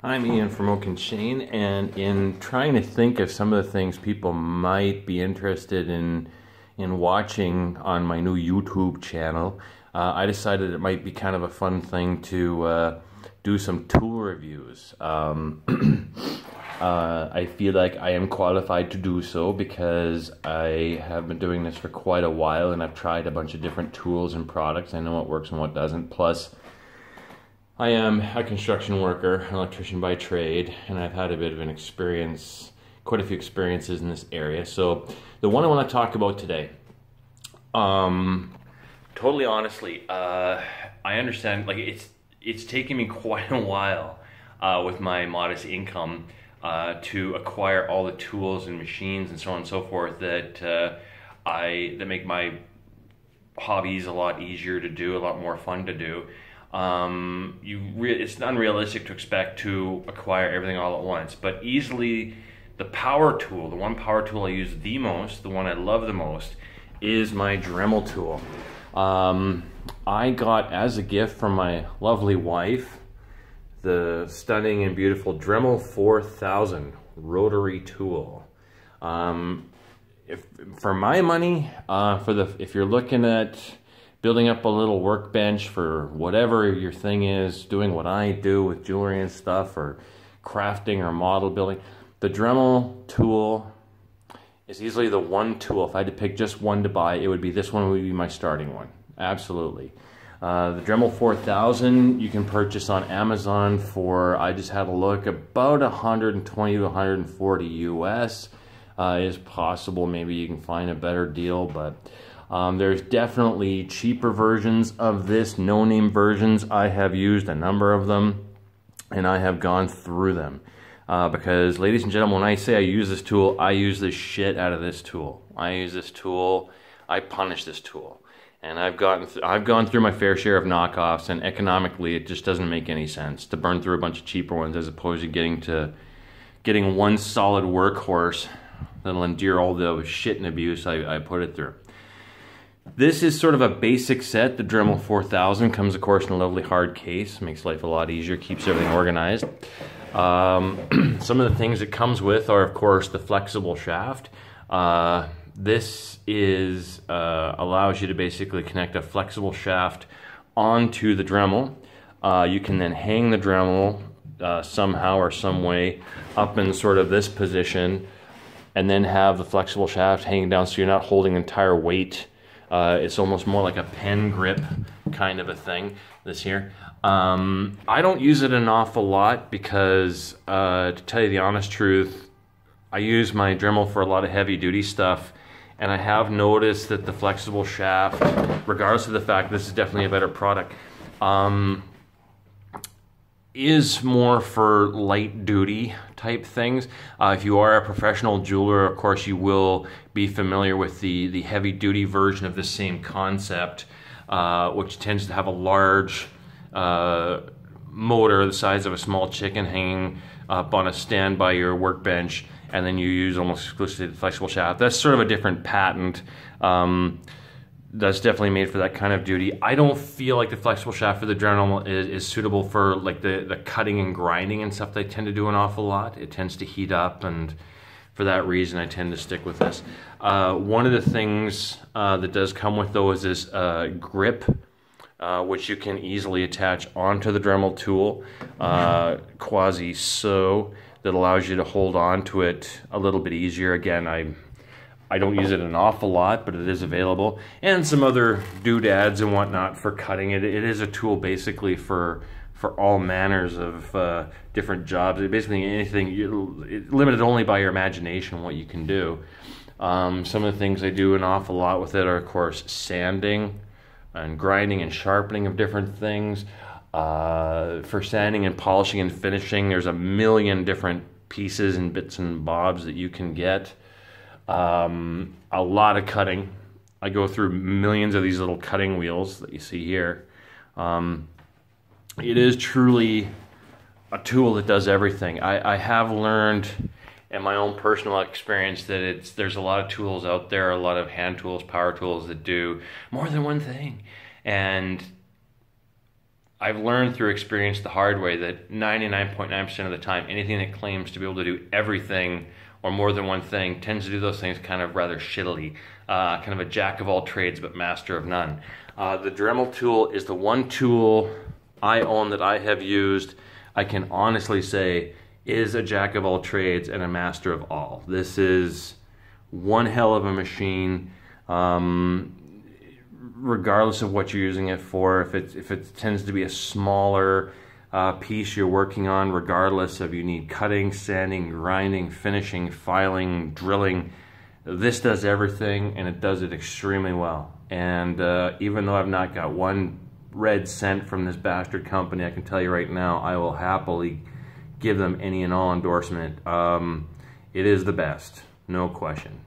I'm Ian from Oak and Shane, and in trying to think of some of the things people might be interested in watching on my new YouTube channel, I decided it might be kind of a fun thing to do some tool reviews. I feel like I am qualified to do so because I have been doing this for quite a while, and I've tried a bunch of different tools and products. I know what works and what doesn't. Plus, I am a construction worker, an electrician by trade, and I've had a bit of an experience, quite a few experiences in this area. So the one I want to talk about today, totally honestly, I understand, like it's taken me quite a while with my modest income to acquire all the tools and machines and so on and so forth that make my hobbies a lot easier to do, a lot more fun to do. It's unrealistic to expect to acquire everything all at once, but easily the power tool, the one power tool I use the most, the one I love the most, is my Dremel tool. I got as a gift from my lovely wife the stunning and beautiful Dremel 4000 rotary tool. For my money, if you're looking at building up a little workbench for whatever your thing is, doing what I do with jewelry and stuff, or crafting or model building, the Dremel tool is easily the one tool. If I had to pick just one to buy, it would be this one. Would be my starting one. Absolutely. The Dremel 4000 you can purchase on Amazon for, I just had a look, about 120 to 140 US is possible. Maybe you can find a better deal, but there's definitely cheaper versions of this, no-name versions. I have used a number of them, and I have gone through them. Because, ladies and gentlemen, when I say I use this tool, I use the shit out of this tool. I use this tool, I punish this tool. And I've gone through my fair share of knockoffs, and economically it just doesn't make any sense to burn through a bunch of cheaper ones as opposed to getting one solid workhorse that'll endure all the shit and abuse I put it through. This is sort of a basic set. The Dremel 4000 comes, of course, in a lovely hard case. Makes life a lot easier, keeps everything organized. Some of the things it comes with are, of course, the flexible shaft. This allows you to basically connect a flexible shaft onto the Dremel. You can then hang the Dremel somehow or some way up in sort of this position, and then have the flexible shaft hanging down so you're not holding entire weight. It's almost more like a pen grip kind of a thing, this here. I don't use it an awful lot because, to tell you the honest truth, I use my Dremel for a lot of heavy duty stuff, and I have noticed that the flexible shaft, regardless of the fact this is definitely a better product, is more for light duty type things. If you are a professional jeweler, of course you will be familiar with the heavy duty version of the same concept, which tends to have a large motor the size of a small chicken hanging up on a stand by your workbench, and then you use almost exclusively the flexible shaft. That's sort of a different patent. That's definitely made for that kind of duty. I don't feel like the flexible shaft for the Dremel is suitable for like the cutting and grinding and stuff that I tend to do an awful lot. It tends to heat up, and for that reason I tend to stick with this. One of the things that does come with, though, is this grip, which you can easily attach onto the Dremel tool, quasi-so, that allows you to hold on to it a little bit easier. Again, I don't use it an awful lot, but it is available. And some other doodads and whatnot for cutting it. It is a tool basically for all manners of different jobs. Basically anything, limited only by your imagination what you can do. Some of the things I do an awful lot with it are, of course, sanding and grinding and sharpening of different things. For sanding and polishing and finishing, there's a million different pieces and bits and bobs that you can get. A lot of cutting. I go through millions of these little cutting wheels that you see here. It is truly a tool that does everything. I have learned in my own personal experience that there's a lot of tools out there, a lot of hand tools, power tools that do more than one thing. And I've learned through experience the hard way that 99.9% of the time, anything that claims to be able to do everything or more than one thing tends to do those things kind of rather shittily. Kind of a jack of all trades but master of none. The Dremel tool is the one tool I own that I have used, I can honestly say, is a jack of all trades and a master of all. This is one hell of a machine. Regardless of what you're using it for, if it tends to be a smaller piece you're working on, regardless of you need cutting, sanding, grinding, finishing, filing, drilling, this does everything, and it does it extremely well. And even though I've not got one red cent from this bastard company, I can tell you right now, I will happily give them any and all endorsement. It is the best, no question.